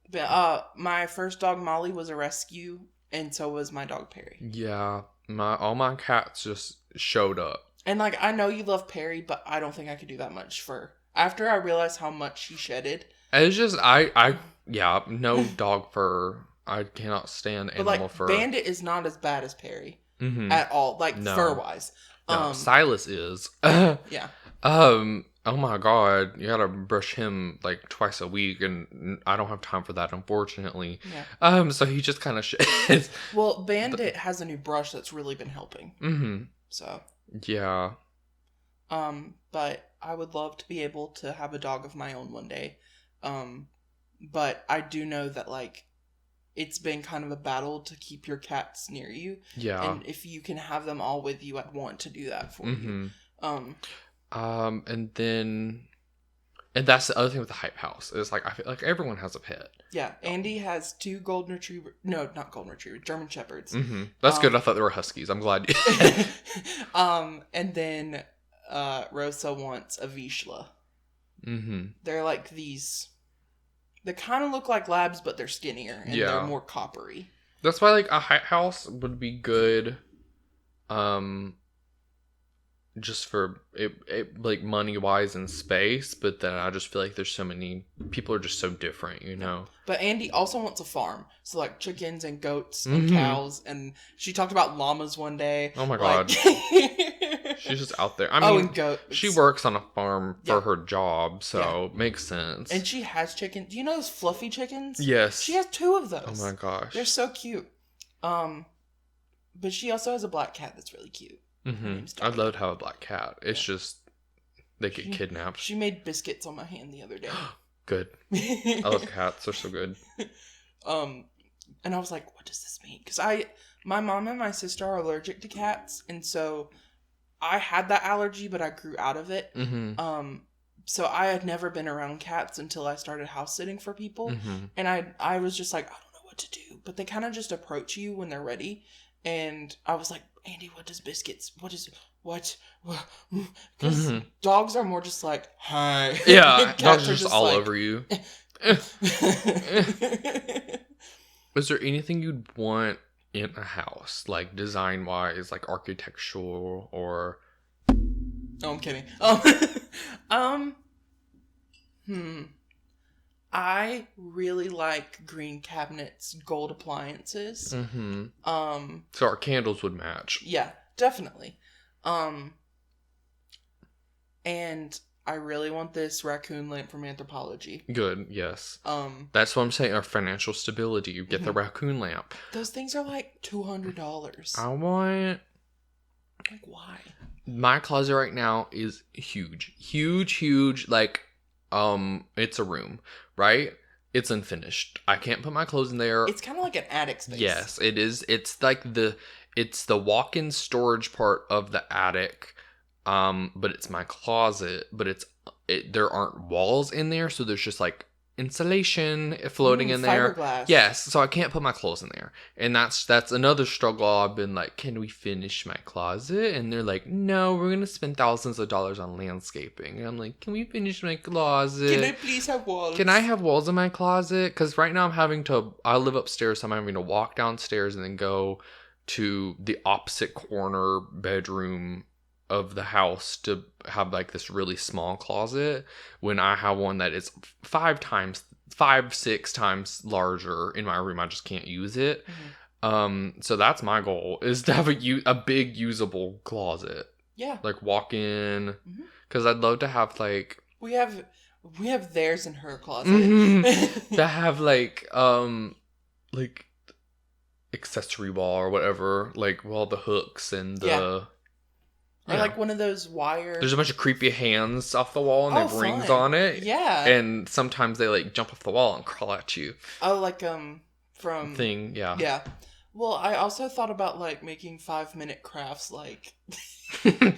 S1: But my first dog, Molly, was a rescue, and so was my dog, Perry.
S2: Yeah, all my cats just showed up. And,
S1: like, I know you love Perry, but I don't think I could do that much for... After I realized how much he shedded...
S2: It's just, yeah, no dog fur. I cannot stand animal fur.
S1: Bandit is not as bad as Perry at all, like, fur-wise.
S2: No, Silas is.
S1: Yeah.
S2: Oh my god, you gotta brush him like twice a week, and I don't have time for that, unfortunately. Yeah. So he just kind of sheds.
S1: Well, Bandit has a new brush that's really been helping. Mm-hmm. So.
S2: Yeah.
S1: But I would love to be able to have a dog of my own one day. But I do know that, like, it's been kind of a battle to keep your cats near you. Yeah. And if you can have them all with you, I'd want to do that for you.
S2: And that's the other thing with the Hype House. Is like, I feel like everyone has a pet.
S1: Yeah. Andy has 2 golden retriever. No, not golden retriever. German shepherds.
S2: Mm-hmm. That's good. I thought they were huskies. I'm glad.
S1: And then Rosa wants a Vizsla. Mm-hmm. They're like these. They kind of look like labs, but they're skinnier and they're more coppery.
S2: That's why, like, a Hype House would be good. Just for it like money wise and space, but then I just feel like there's so many people are just so different, you know.
S1: But Andy also wants a farm, so like chickens and goats and cows, and she talked about llamas one day.
S2: Oh my god, she's just out there. I mean,
S1: and goats.
S2: She works on a farm for her job, so makes sense.
S1: And she has chickens. Do you know those fluffy chickens?
S2: Yes,
S1: she has 2 of those.
S2: Oh my gosh,
S1: they're so cute. But she also has a black cat that's really cute.
S2: Mm-hmm. I'd love to have a black cat. It's just they get kidnapped.
S1: She made biscuits on my hand the other day.
S2: Good. I love cats. They're so good.
S1: And I was like, what does this mean? Because my mom and my sister are allergic to cats, and so I had that allergy, but I grew out of it. Mm-hmm. So I had never been around cats until I started house sitting for people, and I was just like, I don't know what to do. But they kind of just approach you when they're ready, and I was like, Andy, what does biscuits? Because dogs are more just like, hi.
S2: Yeah, dogs are just all like, over you. Is there anything you'd want in a house, like design-wise, like architectural or?
S1: Oh, I'm kidding. I really like green cabinets, gold appliances. Mm-hmm.
S2: So our candles would match.
S1: Yeah, definitely. And I really want this raccoon lamp from Anthropology.
S2: Good, yes. That's what I'm saying. Our financial stability. You get the raccoon lamp.
S1: Those things are like $200.
S2: I want.
S1: Like, why?
S2: My closet right now is huge, huge. Like, it's a room. Right? It's unfinished. I can't put my clothes in there.
S1: It's kind of like an attic space.
S2: Yes, it is. It's like it's the walk-in storage part of the attic. But it's my closet, but there aren't walls in there, so there's just like insulation floating in there.
S1: Fiberglass.
S2: Yes, so I can't put my clothes in there. And that's another struggle. I've been like, can we finish my closet? And they're like, no, we're going to spend thousands of dollars on landscaping. And I'm like, can we finish my closet?
S1: Can I please have walls?
S2: Can I have walls in my closet? Because right now I live upstairs, so I'm having to walk downstairs and then go to the opposite corner bedroom of the house to have like this really small closet when I have one that is 6 times larger in my room. I just can't use it. So that's my goal, is to have a big usable closet.
S1: Yeah.
S2: Like walk in, because I'd love to have like
S1: we have theirs in her closet.
S2: To have like accessory wall or whatever, like all the hooks and the
S1: or like one of those wire.
S2: There's a bunch of creepy hands off the wall and they have rings on it.
S1: Yeah.
S2: And sometimes they like jump off the wall and crawl at you.
S1: Oh, like from
S2: thing, yeah.
S1: Yeah. Well, I also thought about like making 5-minute crafts like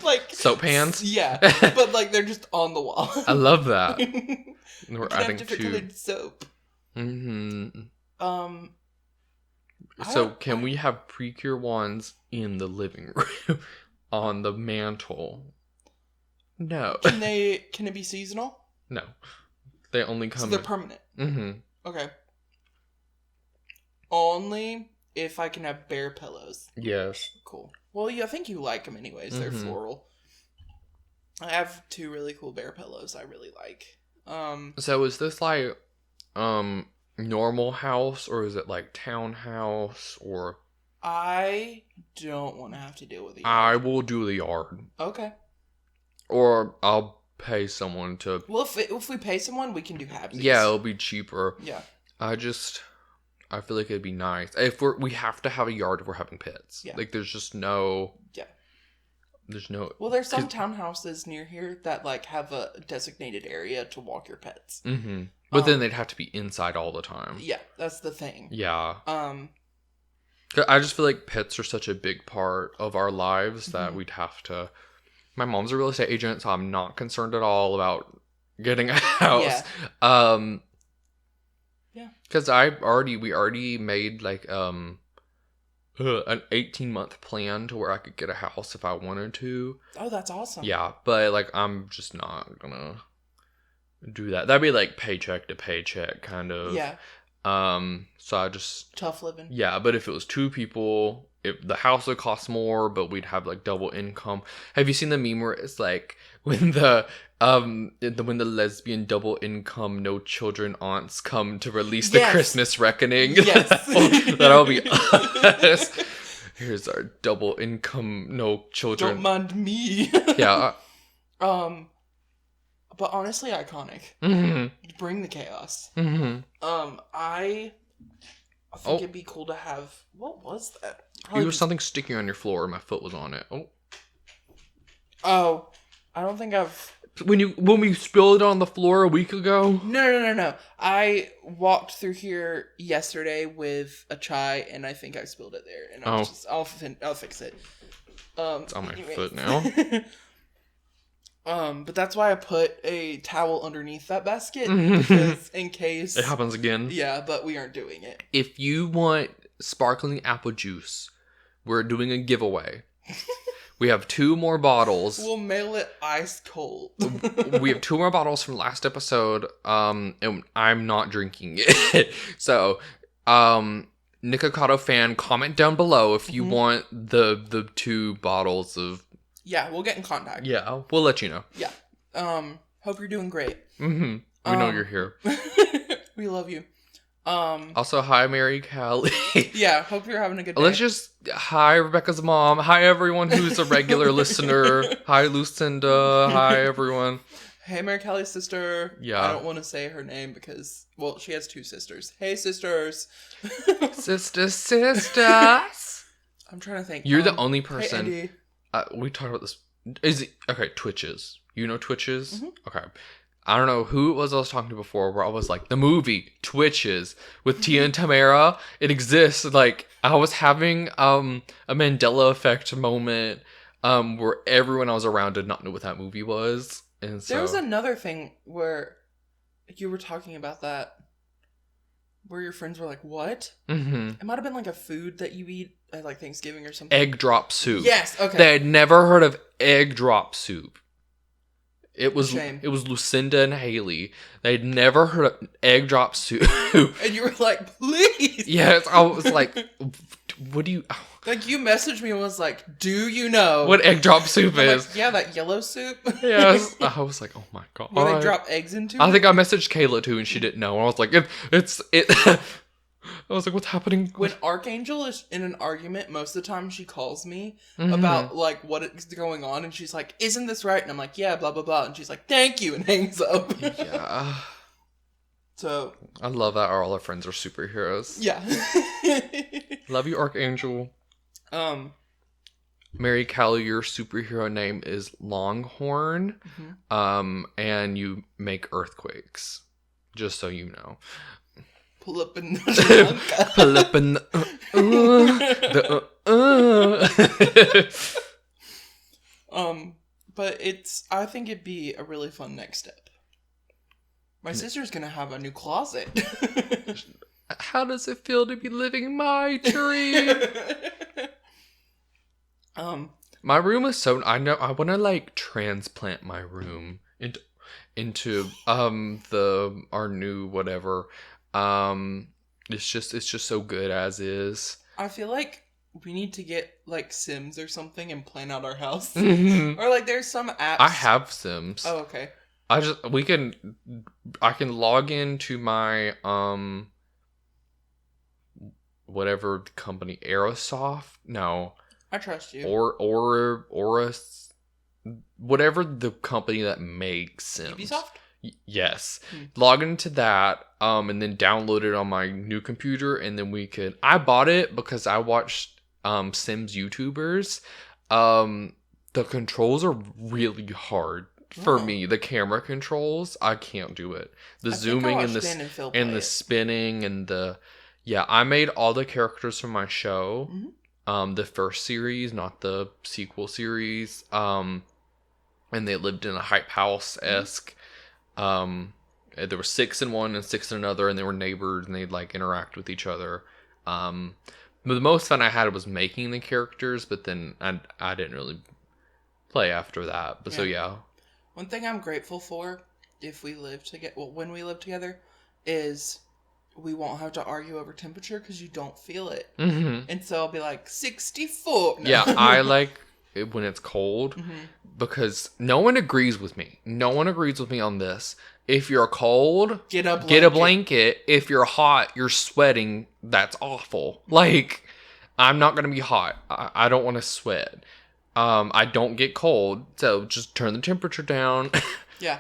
S1: like
S2: soap pans.
S1: Yeah. But like they're just on the wall.
S2: I love that. We're adding
S1: different colored soap.
S2: So can we have Precure wands in the living room? On the mantle? No.
S1: Can it be seasonal?
S2: No. They only come...
S1: So they're permanent? Okay. Only if I can have bear pillows.
S2: Yes.
S1: Cool. Well, I think you like them anyways. They're floral. I have 2 really cool bear pillows I really like.
S2: So is this like normal house, or is it like townhouse, or...
S1: I don't want to have to deal with the yard.
S2: I will do the yard.
S1: Okay.
S2: Or I'll pay someone to...
S1: Well, if we pay someone, we can do halvesies.
S2: Yeah, it'll be cheaper.
S1: Yeah.
S2: I feel like it'd be nice. If we have to have a yard if we're having pets.
S1: Yeah.
S2: Like, there's just no...
S1: Yeah.
S2: There's no...
S1: Well, there's some townhouses near here that, like, have a designated area to walk your pets.
S2: But then they'd have to be inside all the time.
S1: Yeah, that's the thing.
S2: Yeah. I just feel like pets are such a big part of our lives that we'd have to... My mom's a real estate agent, so I'm not concerned at all about getting a house.
S1: Yeah.
S2: Because we already made like an 18-month plan to where I could get a house if I wanted to.
S1: Oh, that's awesome.
S2: Yeah, but like I'm just not gonna do that. That'd be like paycheck to paycheck kind of.
S1: Yeah.
S2: So I just...
S1: Tough living.
S2: Yeah, but if it was 2 people, the house would cost more, but we'd have like double income. Have you seen the meme where it's like when the lesbian double income, no children aunts come to release the Christmas reckoning?
S1: Yes.
S2: That'll be us. Here's our double income, no children.
S1: Don't mind me.
S2: Yeah.
S1: But honestly, iconic. Bring the chaos. I think it'd be cool to have... What was that?
S2: It was something sticking on your floor. My foot was on it.
S1: Oh, I don't think I've...
S2: When we spilled it on the floor a week ago?
S1: No. I walked through here yesterday with a chai, and I think I spilled it there. And I'll fix it.
S2: It's on my foot now.
S1: But that's why I put a towel underneath that basket, because in case
S2: it happens again.
S1: Yeah, but we aren't doing it.
S2: If you want sparkling apple juice, we're doing a giveaway. We have 2 more bottles.
S1: We'll mail it ice cold.
S2: We have 2 more bottles from last episode. And I'm not drinking it. So, Nikocado fan, comment down below if you want the 2 bottles of...
S1: Yeah, we'll get in contact.
S2: Yeah, we'll let you know.
S1: Yeah. Hope you're doing great.
S2: We know you're here.
S1: We love you.
S2: Also, hi, Mary Callie.
S1: Yeah, hope you're having a good day.
S2: Let's just... Hi, Rebecca's mom. Hi, everyone who's a regular listener. Hi, Lucinda. Hi, everyone.
S1: Hey, Mary Callie's sister.
S2: Yeah.
S1: I don't want to say her name because... Well, she has 2 sisters. Hey, sisters.
S2: Sisters.
S1: I'm trying to think.
S2: You're the only person...
S1: Hey, Andy.
S2: We talked about this. Is it okay? Twitches. You know Twitches? Okay. I don't know who it was I was talking to before, where I was like, the movie Twitches with Tia and Tamara. It exists. Like, I was having a Mandela effect moment where everyone I was around did not know what that movie was, and so
S1: there was another thing where you were talking about that, where your friends were like, what?
S2: Mm-hmm.
S1: It might have been like a food that you eat at like Thanksgiving or something.
S2: Egg drop soup.
S1: Yes, okay.
S2: They had never heard of egg drop soup. It was
S1: Shame.
S2: It was Lucinda and Haley. They'd never heard of egg drop soup.
S1: And you were like, please.
S2: Yes, I was like, what do you...
S1: Like, you messaged me and was like, do you know
S2: what egg drop soup is?
S1: Like, yeah, that yellow soup.
S2: Yes. I was like, oh my god.
S1: Where they drop eggs into it?
S2: I think I messaged Kayla too and she didn't know. I was like, it's I was like, what's happening?
S1: When Archangel is in an argument, most of the time she calls me about, like, what is going on, and she's like, isn't this right? And I'm like, yeah, blah, blah, blah. And she's like, thank you, and hangs up.
S2: Yeah.
S1: So.
S2: I love that all our friends are superheroes.
S1: Yeah.
S2: Love you, Archangel. Mary Callie, your superhero name is Longhorn. Mm-hmm. And you make earthquakes. Just so you know.
S1: Pull up in the
S2: Pull up in
S1: but I think it'd be a really fun next step. My sister's gonna have a new closet.
S2: How does it feel to be living my dream? My room is so... I want to, like, transplant my room into our new whatever. It's just so good as is.
S1: I feel like we need to get, like, Sims or something and plan out our house.
S2: Mm-hmm.
S1: Or, like, there's some apps.
S2: I have Sims.
S1: Oh, okay.
S2: I can log into my whatever company, Aerosoft. No,
S1: I trust you.
S2: Or whatever the company that makes Sims.
S1: Ubisoft?
S2: Yes. Log into that, and then download it on my new computer, and then I bought it because I watched Sims YouTubers. The controls are really hard for me. The camera controls, I can't do it. The zooming and the spinning and the... Yeah, I made all the characters from my show. Mm-hmm. The first series, not the sequel series. And they lived in a hype house-esque. There were 6 in one and 6 in another, and they were neighbors, and they'd like interact with each other. But the most fun I had was making the characters, but then I didn't really play after that. But yeah. So yeah.
S1: One thing I'm grateful for when we live together is we won't have to argue over temperature because you don't feel it. Mm-hmm. And so I'll be like 64. No.
S2: Yeah, I like it when it's cold because no one agrees with me. No one agrees with me on this. If you're cold, get a blanket. If you're hot, you're sweating. That's awful. Like, I'm not going to be hot. I don't want to sweat. I don't get cold, so just turn the temperature down.
S1: Yeah.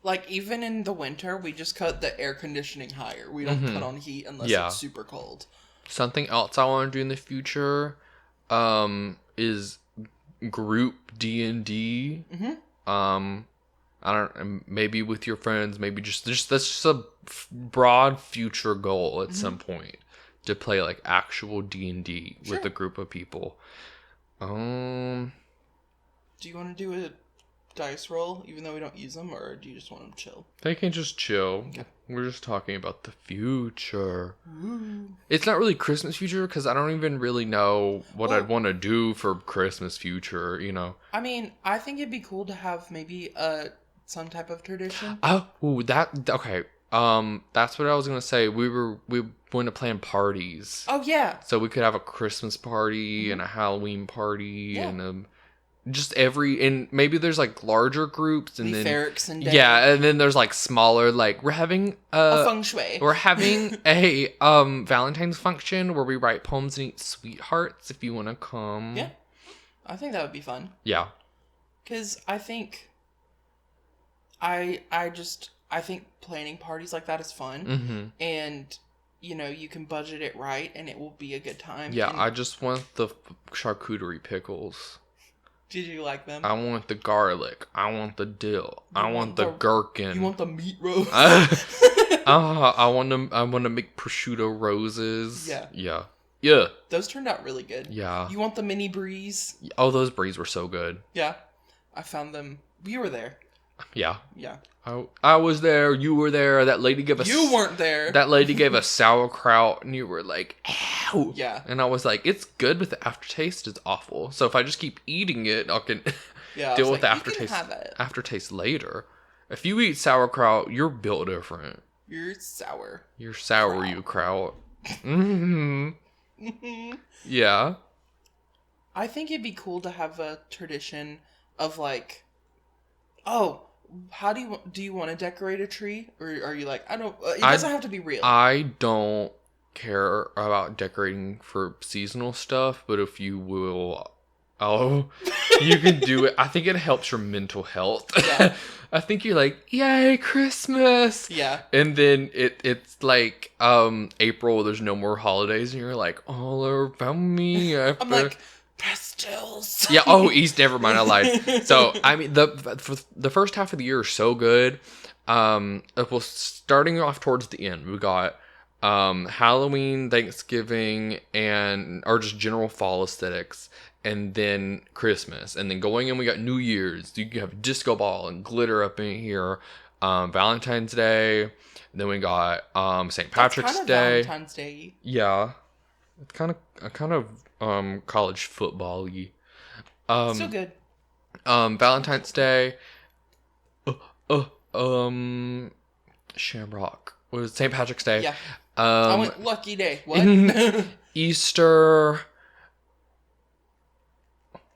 S1: Like, even in the winter, we just cut the air conditioning higher. We don't cut on heat unless it's super cold.
S2: Something else I want to do in the future is group D&D. Mm-hmm. I don't... Maybe with your friends, maybe just that's just a broad future goal at some point. To play, like, actual D&D with a group of people. Do
S1: you want to do a dice roll, even though we don't use them, or do you just want them to chill?
S2: They can just chill. Okay. We're just talking about the future. Ooh. It's not really Christmas future, because I don't even really know what I'd want to do for Christmas future, you know?
S1: I mean, I think it'd be cool to have maybe some type of tradition.
S2: Okay. That's what I was gonna say. We want to plan parties.
S1: Oh yeah.
S2: So we could have a Christmas party and a Halloween party and and maybe there's like larger groups and then and then there's like smaller, like we're having
S1: a feng shui.
S2: We're having a Valentine's function where we write poems and eat sweethearts if you want to come.
S1: Yeah, I think that would be fun.
S2: Yeah,
S1: because I think I think planning parties like that is fun, and you can budget it right, and it will be a good time.
S2: Yeah, I just want the charcuterie pickles.
S1: Did you like them?
S2: I want the garlic. I want the dill. I want the gherkin.
S1: You want the meat roast?
S2: I want to make prosciutto roses. Yeah.
S1: Those turned out really good.
S2: Yeah.
S1: You want the mini bries?
S2: Oh, those bries were so good.
S1: Yeah, I found them. You were there.
S2: Yeah.
S1: Yeah.
S2: I was there. You were there. That lady gave us.
S1: You weren't there.
S2: That lady gave us sauerkraut, and you were like, "Ow!"
S1: Yeah.
S2: And I was like, "It's good, but the aftertaste is awful. So if I just keep eating it, I can deal with the aftertaste later. If you eat sauerkraut, you're built different.
S1: You're sour.
S2: You're sour, kraut. You kraut. Mm-hmm. Yeah.
S1: I think it'd be cool to have a tradition of like, oh, how do you want to decorate a tree? Or are you like, I don't, it doesn't have to be real.
S2: I don't care about decorating for seasonal stuff, but if you will, you can do it. I think it helps your mental health. Yeah. I think you're like, yay, Christmas.
S1: Yeah.
S2: And then it's like April, there's no more holidays, and you're like, all around me.
S1: I'm like, pastels.
S2: Yeah. Oh, East. Never mind. I lied. So I mean, for the first half of the year is so good. Well, starting off towards the end, we got Halloween, Thanksgiving, or just general fall aesthetics, and then Christmas, and then going in, we got New Year's. You have disco ball and glitter up in here. Valentine's Day. Then we got St. Patrick's Day.
S1: Valentine's Day.
S2: Yeah, it's kind of college football-y.
S1: Still good.
S2: Valentine's Day. Shamrock. What was it? St. Patrick's Day.
S1: Yeah. I went Lucky Day. What?
S2: Easter.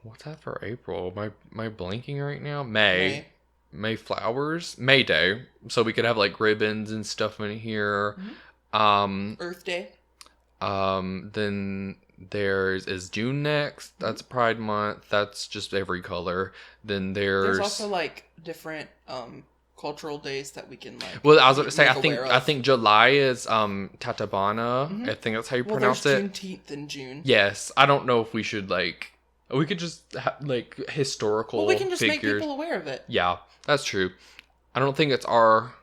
S2: What's that for April? Am I blanking right now? May flowers. May Day. So we could have like ribbons and stuff in here.
S1: Mm-hmm. Earth Day.
S2: Then is June next. That's Pride Month. That's just every color. Then there's
S1: also like different cultural days that we can like.
S2: Well, I was going to say I think July is Tatabana.
S1: Mm-hmm.
S2: I think that's how you pronounce
S1: it.
S2: Well,
S1: there's Juneteenth in June.
S2: Yes, I don't know if we should like. We could just have like historical.
S1: Well, we can just
S2: figures.
S1: make people aware of it.
S2: Yeah, that's true. I don't think it's our.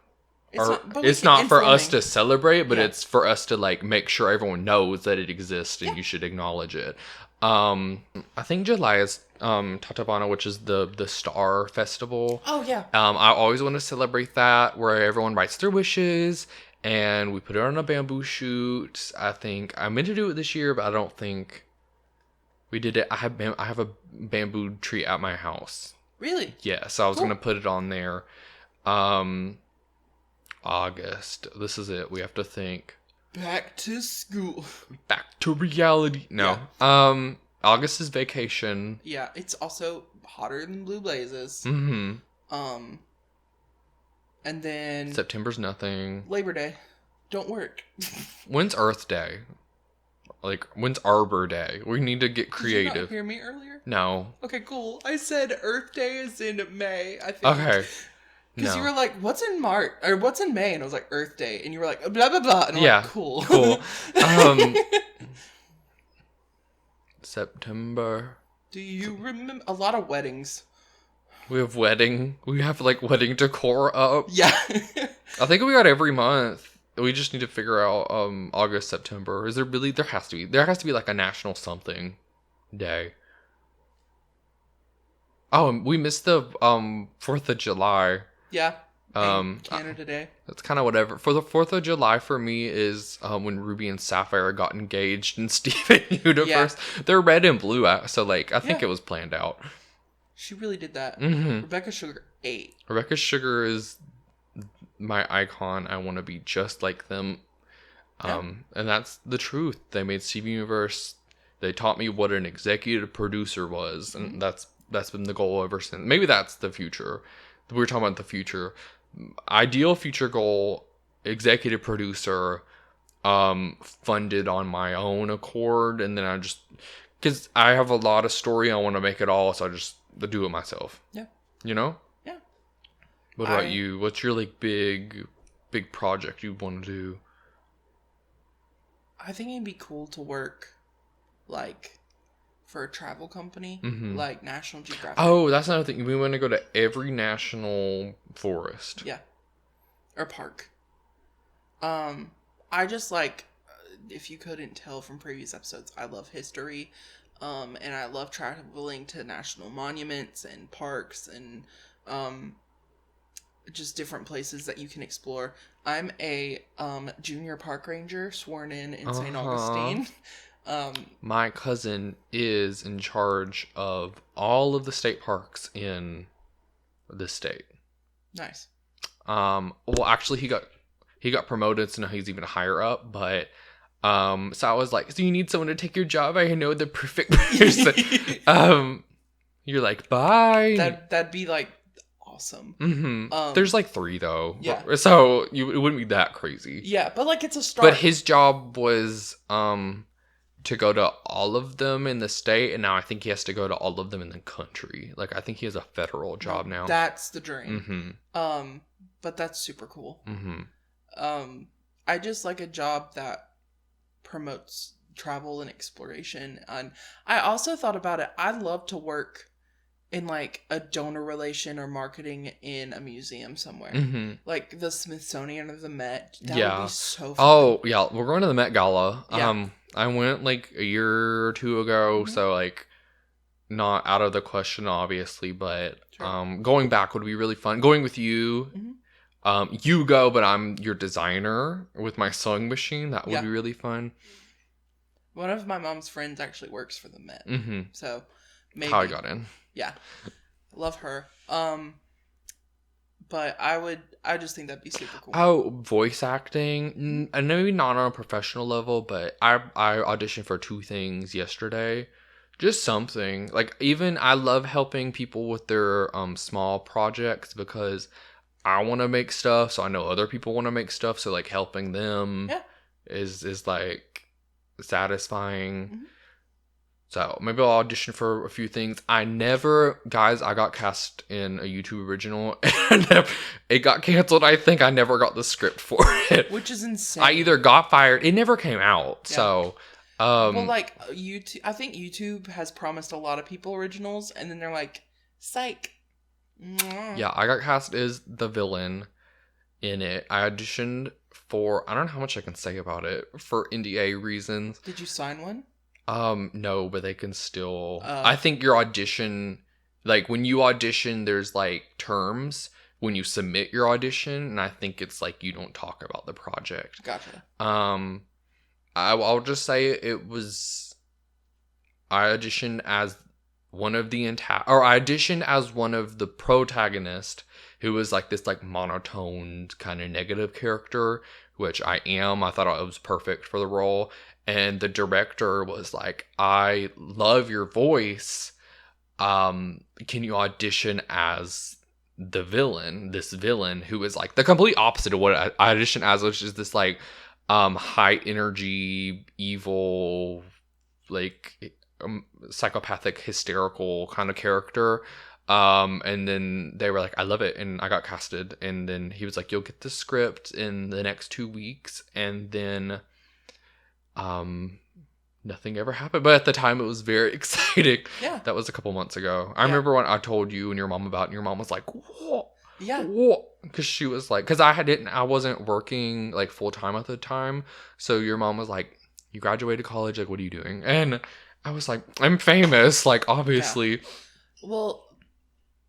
S1: It's
S2: not for us to celebrate, but it's for us to like make sure everyone knows that it exists and you should acknowledge it. I think July is Tatabana, which is the Star Festival.
S1: Oh yeah.
S2: I always want to celebrate that, where everyone writes their wishes and we put it on a bamboo shoot. I think I meant to do it this year, but I don't think we did it. I have a bamboo tree at my house.
S1: Really?
S2: Yeah, so I was gonna put it on there. August. This is it. We have to think.
S1: Back to school.
S2: Back to reality. No. Yeah. August is vacation.
S1: Yeah, it's also hotter than blue blazes.
S2: Mm-hmm.
S1: And then
S2: September's nothing.
S1: Labor Day. Don't work.
S2: When's Earth Day? Like, when's Arbor Day? We need to get creative. Did you
S1: not hear me earlier?
S2: No.
S1: Okay, cool. I said Earth Day is in May, I think.
S2: Okay.
S1: Because you were like, what's in March? Or what's in May? And I was like, Earth Day. And you were like, blah, blah, blah. And I'm like, cool.
S2: Cool. September.
S1: Do you remember? A lot of weddings.
S2: We have wedding wedding decor up.
S1: Yeah.
S2: I think we got every month. We just need to figure out August, September. Is there really? There has to be like a national something day. Oh, we missed the 4th of July.
S1: Yeah. Canada Day.
S2: That's kind of whatever. For the 4th of July for me is when Ruby and Sapphire got engaged in Steven Universe. Yeah. They're red and blue, so like I think it was planned out.
S1: She really did that.
S2: Mm-hmm.
S1: Rebecca Sugar 8.
S2: Rebecca Sugar is my icon. I want to be just like them. And that's the truth. They made Steven Universe. They taught me what an executive producer was, and that's been the goal ever since. Maybe that's the future. We were talking about the future. Ideal future goal, executive producer, funded on my own accord, and then I just, because I have a lot of story, I want to make it all, so I just do it myself.
S1: Yeah.
S2: You know?
S1: Yeah.
S2: What about you? What's your like big project you want to do?
S1: I think it'd be cool to work like for a travel company, like National Geographic.
S2: Oh, that's another thing. We want to go to every national forest.
S1: Yeah. Or park. I just like, if you couldn't tell from previous episodes, I love history. And I love traveling to national monuments and parks and just different places that you can explore. I'm a junior park ranger sworn in St. Augustine.
S2: My cousin is in charge of all of the state parks in the state.
S1: Nice.
S2: Well, actually, he got promoted, so now he's even higher up. But so I was like, so you need someone to take your job? I know the perfect person. You're like, bye.
S1: That'd be like awesome.
S2: Mm-hmm. There's like 3 though.
S1: Yeah.
S2: So it wouldn't be that crazy.
S1: Yeah, but like it's a start.
S2: But his job was to go to all of them in the state, and now I think he has to go to all of them in the country. Like I think he has a federal job now.
S1: That's the dream. Mm-hmm. But that's super cool.
S2: Mm-hmm.
S1: I just like a job that promotes travel and exploration. And I also thought about it. I'd love to work in like a donor relation or marketing in a museum somewhere. Mm-hmm. Like the Smithsonian or the Met. That would be so fun.
S2: Oh, yeah. We're going to the Met Gala.
S1: Yeah.
S2: I went like a year or 2 ago, mm-hmm. So like not out of the question, obviously, but sure. Going back would be really fun. Going with you. Mm-hmm. You go, but I'm your designer with my sewing machine. That would be really fun.
S1: One of my mom's friends actually works for the Met.
S2: Mm-hmm.
S1: So maybe.
S2: How I got in.
S1: Yeah. Love her. But I just think that'd be super cool.
S2: Oh, voice acting. And maybe not on a professional level, but I auditioned for 2 things yesterday. Just something. Like, even I love helping people with their small projects because I want to make stuff, so I know other people want to make stuff, so like helping them is like satisfying. Mm-hmm. So maybe I'll audition for a few things. I got cast in a YouTube original and it got canceled. I think I never got the script for it.
S1: Which is insane.
S2: I either got fired. It never came out. Yeah. So,
S1: well, like YouTube, I think YouTube has promised a lot of people originals and then they're like, psych.
S2: Yeah, I got cast as the villain in it. I auditioned for, I don't know how much I can say about it, for NDA reasons.
S1: Did you sign one?
S2: No, but they can still... I think your audition... Like, when you audition, there's, like, terms when you submit your audition, and I think it's, like, you don't talk about the project.
S1: Gotcha.
S2: I'll just say it was... I auditioned as one of the... I auditioned as one of the protagonists, who was, like, this, like, monotoned, kind of negative character, which I am. I thought it was perfect for the role. And the director was like, I love your voice. Can you audition as the villain, this villain who is like the complete opposite of what I auditioned as, which is this like high energy, evil, like psychopathic, hysterical kind of character. And then they were like, I love it. And I got casted. And then he was like, you'll get the script in the next 2 weeks. And then... nothing ever happened, but at the time it was very exciting. Yeah. That was a couple months ago. I remember when I told you and your mom about it, and your mom was like, what? Yeah. What? Because she was like, because I wasn't working like full time at the time. So your mom was like, you graduated college, like, what are you doing? And I was like, I'm famous, like, obviously. Yeah.
S1: Well,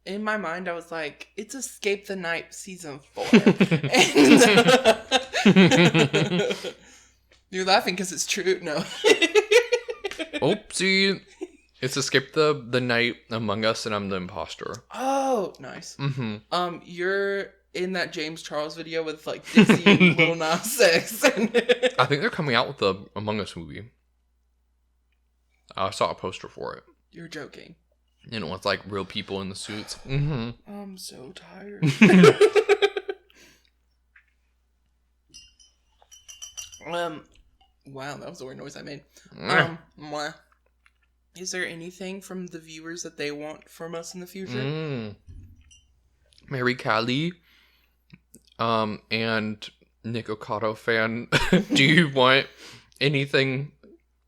S1: in my mind, I was like, it's Escape the Night season 4. And you're laughing because it's true. No.
S2: Oopsie. It's Escape the Night Among Us, and I'm the imposter.
S1: Oh, nice. Mm-hmm. You're in that James Charles video with like Dizzy and Lil Nas X.
S2: I think they're coming out with the Among Us movie. I saw a poster for it.
S1: You're joking.
S2: And it was like real people in the suits. Mm-hmm.
S1: I'm so tired. Wow, that was the weird noise I made. Is there anything from the viewers that they want from us in the future?
S2: Mary Callie, and Nick Ocado fan. Do you want anything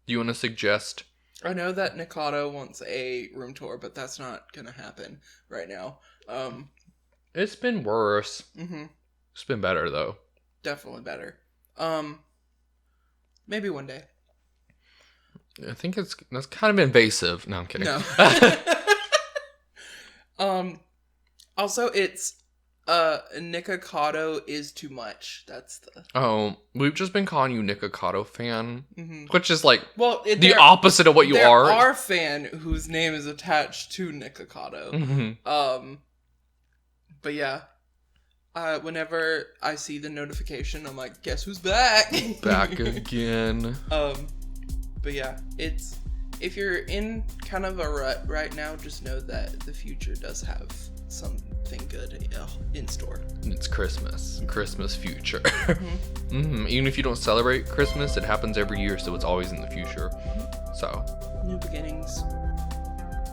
S2: you want to suggest?
S1: I know that Nikado wants a room tour, but that's not gonna happen right now.
S2: It's been worse. Mm-hmm. It's been better though.
S1: Definitely better. Maybe one day.
S2: I think that's kind of invasive. No, I'm kidding.
S1: No. Also, it's Nikocado is too much. That's the...
S2: Oh, we've just been calling you Nikocado fan, which is like the opposite of what you are.
S1: There are fan whose name is attached to Nikocado. But yeah, whenever I see the notification, I'm like, guess who's back?
S2: Back again.
S1: But yeah, if you're in kind of a rut right now, just know that the future does have something good in store.
S2: It's Christmas future. Even if you don't celebrate Christmas, it happens every year, so it's always in the future. So
S1: new beginnings,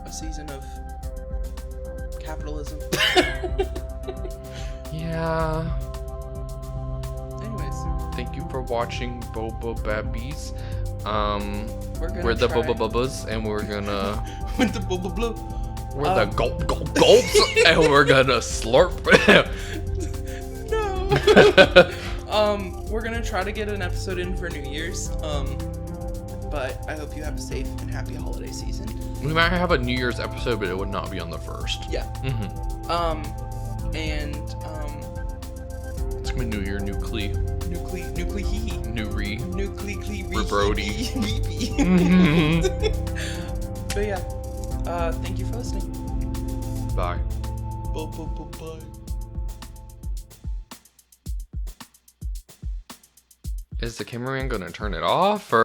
S1: a season of capitalism.
S2: Yeah.
S1: Anyways,
S2: thank you for watching Boba Baddies.
S1: We're
S2: the Boba Bubbas, and we're gonna
S1: with the Boba Blue.
S2: We're the gulps, and we're gonna slurp.
S1: No. We're gonna try to get an episode in for New Year's. But I hope you have a safe and happy holiday season.
S2: We might have a New Year's episode, but it would not be on the first.
S1: Yeah.
S2: It's gonna be New Year, new Clee.
S1: Nuclei hee hee.
S2: New re.
S1: Nuclei
S2: Brody.
S1: But yeah. Thank you for listening.
S2: Bye.
S1: Bye.
S2: Is the cameraman gonna turn it off or?